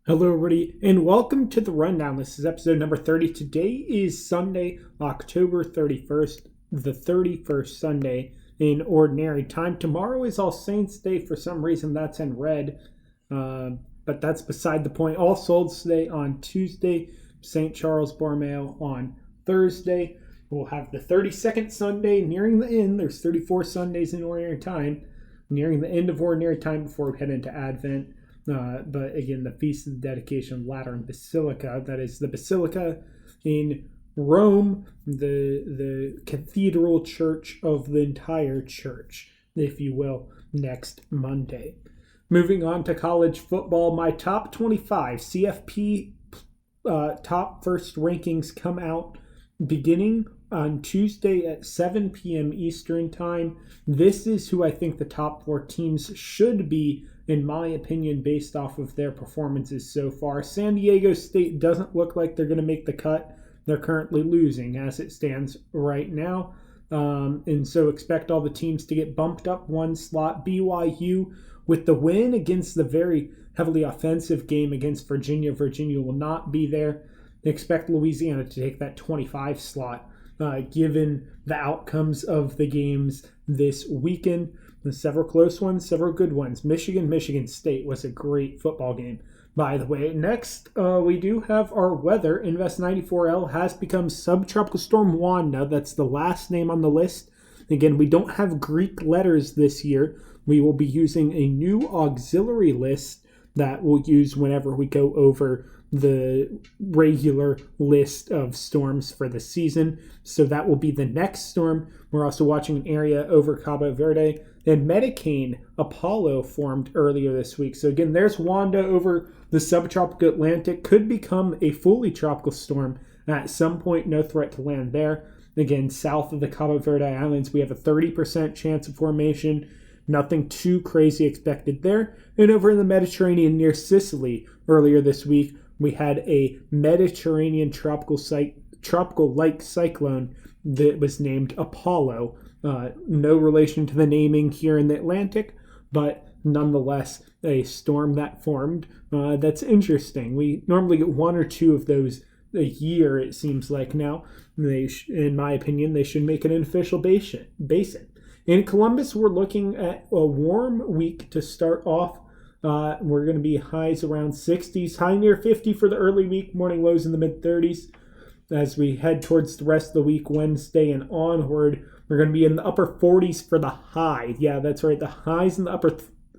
Hello, everybody, and welcome to the Rundown. This is episode number 30. Today is Sunday, October 31st, the 31st Sunday in Ordinary Time. Tomorrow is All Saints' Day. For some reason, that's in red, but that's beside the point. All Souls' Day on Tuesday, St. Charles Borromeo on Thursday. We'll have the 32nd Sunday nearing the end. There's 34 Sundays in Ordinary Time, nearing the end of Ordinary Time before we head into Advent. But again, the Feast of the Dedication of Lateran Basilica, that is the Basilica in Rome, the cathedral church of the entire church, if you will, next Monday. Moving on to college football, my top 25 CFP top first rankings come out beginning on Tuesday at 7 p.m. Eastern Time. This is who I think the top four teams should be, in my opinion, based off of their performances so far. San Diego State doesn't look like they're going to make the cut. They're currently losing as it stands right now. And so expect all the teams to get bumped up one slot. BYU, with the win against the very heavily offensive game against Virginia, Virginia will not be there. Expect Louisiana to take that 25 slot, given the outcomes of the games this weekend. Several close ones, several good ones. Michigan State was a great football game, by the way. Next, we do have our weather. Invest 94L has become Subtropical Storm Wanda. That's the last name on the list. Again, we don't have Greek letters this year. We will be using a new auxiliary list that we'll use whenever we go over the regular list of storms for the season. So that will be the next storm. We're also watching an area over Cabo Verde. And Medicane Apollo formed earlier this week. So again, there's Wanda over the subtropical Atlantic. Could become a fully tropical storm at some point. No threat to land there. Again, south of the Cabo Verde Islands, we have a 30% chance of formation. Nothing too crazy expected there. And over in the Mediterranean near Sicily earlier this week, we had a Mediterranean tropical-like cyclone that was named Apollo. No relation to the naming here in the Atlantic, but nonetheless a storm that formed. That's interesting. We normally get one or two of those a year, it seems like now. In my opinion, they should make it an official basin. In Columbus, we're looking at a warm week to start off. We're going to be highs around 60s, high near 50 for the early week, morning lows in the mid-30s. As we head towards the rest of the week, Wednesday and onward, we're going to be in the upper 40s for the high. Yeah, that's right. The highs in the upper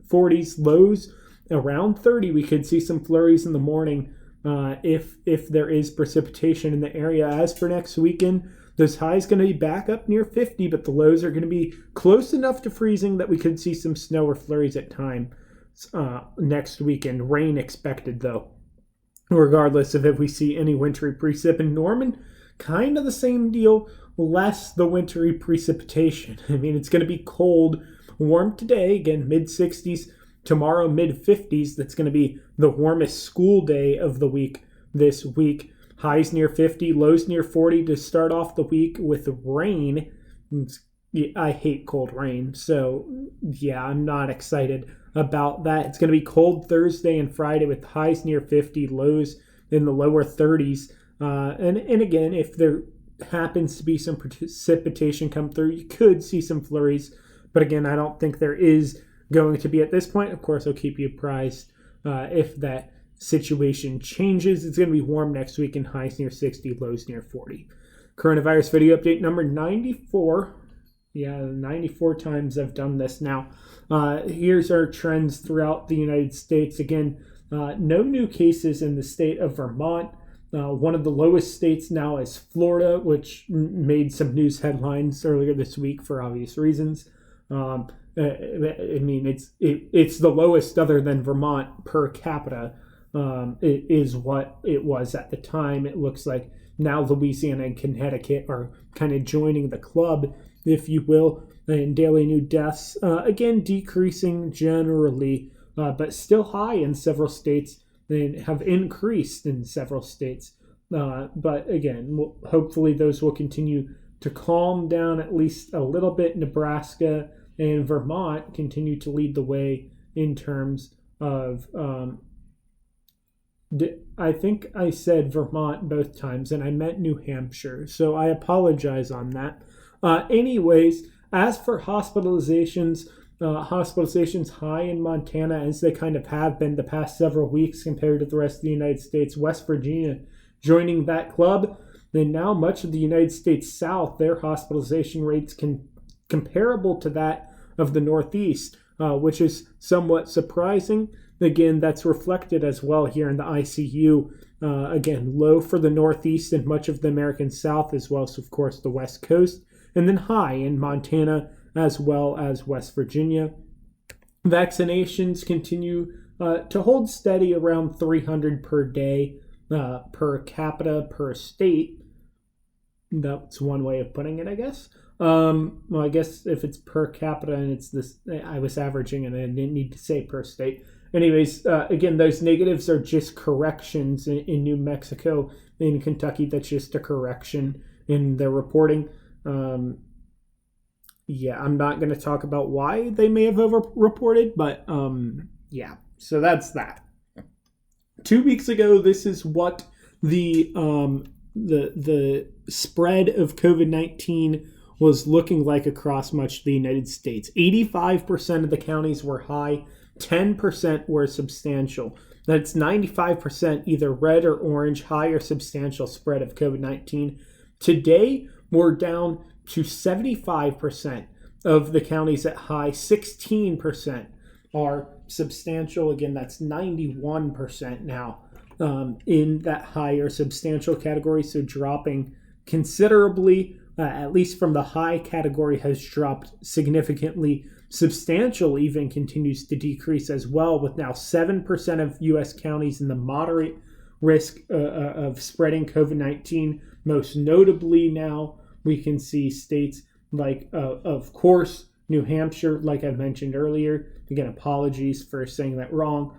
40s, lows around 30. We could see some flurries in the morning if there is precipitation in the area. As for next weekend, those highs going to be back up near 50, but the lows are going to be close enough to freezing that we could see some snow or flurries at time next weekend. Rain expected, though, regardless of if we see any wintry precip. In Norman, kind of the same deal, less the wintry precipitation. I mean, it's going to be cold, warm today, again, mid-60s. Tomorrow, mid-50s. That's going to be the warmest school day of the week this week. Highs near 50, lows near 40 to start off the week with rain. I hate cold rain, so yeah, I'm not excited about that. It's going to be cold Thursday and Friday with highs near 50, lows in the lower 30s. And again, if there happens to be some precipitation come through, you could see some flurries. But again, I don't think there is going to be at this point. Of course, I'll keep you apprised if that situation changes. It's going to be warm next week and highs near 60, lows near 40. Coronavirus video update number 94. Yeah, 94 times I've done this now. Here's our trends throughout the United States. Again, no new cases in the state of Vermont. One of the lowest states now is Florida, which made some news headlines earlier this week for obvious reasons. I mean, it's the lowest other than Vermont per capita. It is what it was at the time. It looks like now Louisiana and Connecticut are kind of joining the club, if you will, and daily new deaths, again, decreasing generally, but still high in several states and have increased in several states. But again, hopefully those will continue to calm down at least a little bit. Nebraska and Vermont continue to lead the way in terms of I think I said Vermont both times, and I meant New Hampshire, so I apologize on that. Anyways, as for hospitalizations high in Montana, as they kind of have been the past several weeks compared to the rest of the United States. West Virginia joining that club. Then now much of the United States South, their hospitalization rates comparable to that of the Northeast, which is somewhat surprising. Again, that's reflected as well here in the ICU. Again, low for the Northeast and much of the American South, as well as, of course, the West Coast, and then high in Montana as well as West Virginia. Vaccinations continue to hold steady around 300 per day per capita per state. That's one way of putting it, I guess. Well, I guess if it's per capita and it's this, I was averaging and I didn't need to say per state. Anyways, again, those negatives are just corrections in New Mexico. In Kentucky, that's just a correction in their reporting. Yeah, I'm not going to talk about why they may have overreported, but yeah, so that's that. 2 weeks ago, this is what the spread of COVID-19 was looking like across much of the United States. 85% of the counties were high, 10% were substantial. That's 95% either red or orange, high or substantial spread of COVID-19. Today, we're down to 75% of the counties at high, 16% are substantial. Again, that's 91% now in that high or substantial category, so dropping considerably, at least from the high category has dropped significantly. Substantial even continues to decrease as well, with now 7% of U.S. counties in the moderate risk of spreading COVID-19. Most notably now, we can see states like, of course, New Hampshire, like I mentioned earlier. Again, apologies for saying that wrong.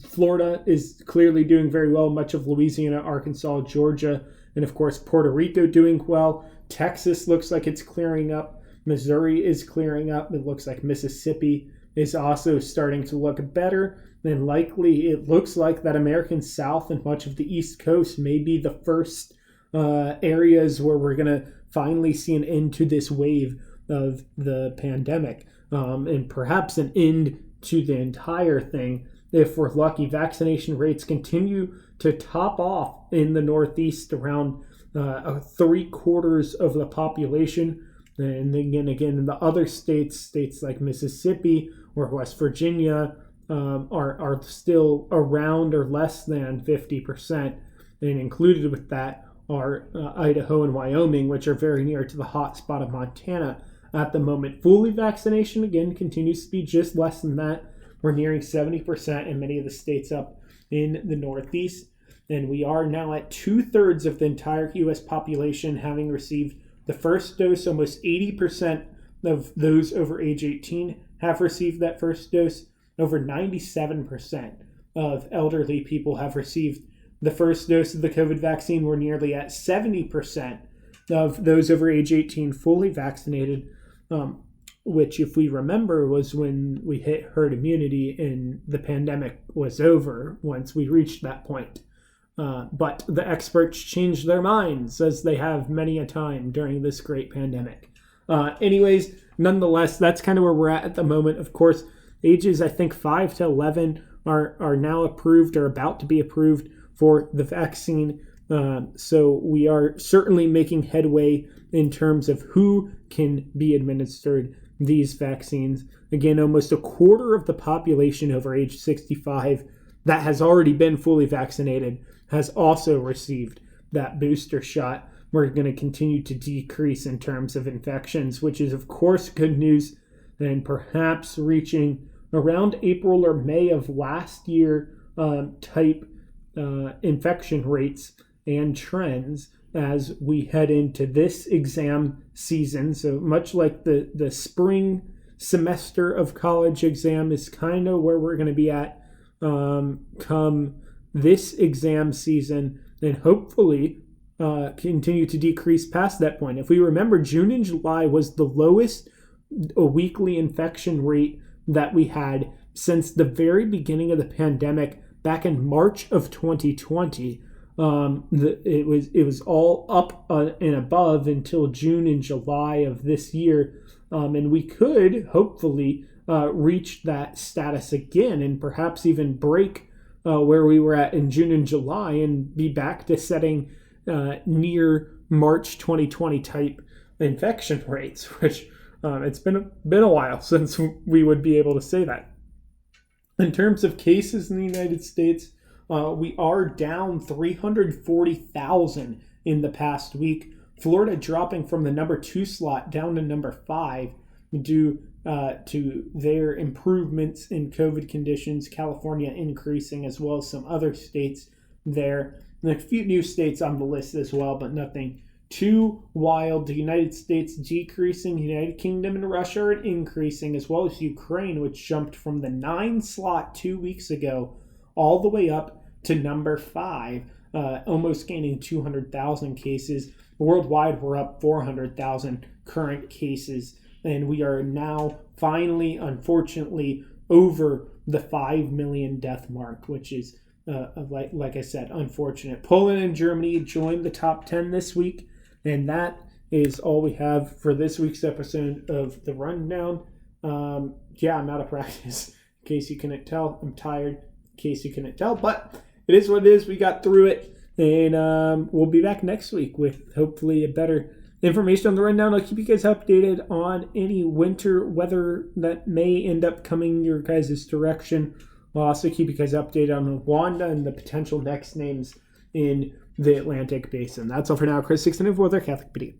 Florida is clearly doing very well. Much of Louisiana, Arkansas, Georgia, and of course, Puerto Rico doing well. Texas looks like it's clearing up. Missouri is clearing up. It looks like Mississippi is also starting to look better. And likely, it looks like that American South and much of the East Coast may be the first areas where we're going to finally see an end to this wave of the pandemic, and perhaps an end to the entire thing. If we're lucky, vaccination rates continue to top off in the Northeast around 3/4 of the population. And again, in the other states like Mississippi or West Virginia are still around or less than 50%. And included with that are Idaho and Wyoming, which are very near to the hot spot of Montana at the moment. Fully vaccination, again, continues to be just less than that. We're nearing 70% in many of the states up in the Northeast. And we are now at 2/3 of the entire U.S. population having received the first dose. Almost 80% of those over age 18 have received that first dose. Over 97% of elderly people have received the first dose of the COVID vaccine. We're nearly at 70% of those over age 18 fully vaccinated, which, if we remember, was when we hit herd immunity and the pandemic was over once we reached that point. But the experts changed their minds, as they have many a time during this great pandemic. Anyways, nonetheless, that's kind of where we're at the moment. Of course, ages, I think, 5 to 11 are now approved or about to be approved for the vaccine. So we are certainly making headway in terms of who can be administered these vaccines. Again, almost 1/4 of the population over age 65 that has already been fully vaccinated has also received that booster shot. We're going to continue to decrease in terms of infections, which is, of course, good news, and perhaps reaching around April or May of last year type infection rates and trends as we head into this exam season. So much like the spring semester of college exam is kind of where we're going to be at come this exam season, and hopefully continue to decrease past that point. If we remember, June and July was the lowest weekly infection rate that we had since the very beginning of the pandemic back in March of 2020. It was all up and above until June and July of this year, and we could hopefully reach that status again and perhaps even break where we were at in June and July and be back to setting near March 2020 type infection rates, which it's been a while since we would be able to say that. In terms of cases in the United States, we are down 340,000 in the past week. Florida dropping from the number 2 slot down to number 5 due to their improvements in COVID conditions. California increasing, as well as some other states there. And a few new states on the list as well, but nothing too wild. The United States decreasing, United Kingdom and Russia are increasing, as well as Ukraine, which jumped from the 9 slot 2 weeks ago all the way up to number 5, almost gaining 200,000 cases. Worldwide, we're up 400,000 current cases, and we are now finally, unfortunately, over the 5 million death mark, which is, like I said, unfortunate. Poland and Germany joined the top 10 this week, and that is all we have for this week's episode of The Rundown. I'm out of practice, in case you couldn't tell. I'm tired, in case you couldn't tell, but it is what it is. We got through it, and we'll be back next week with hopefully a better information on the rundown. I'll keep you guys updated on any winter weather that may end up coming your guys' direction. I'll also keep you guys updated on Wanda and the potential next names in the Atlantic Basin. That's all for now. Chris 694, Catholic PD.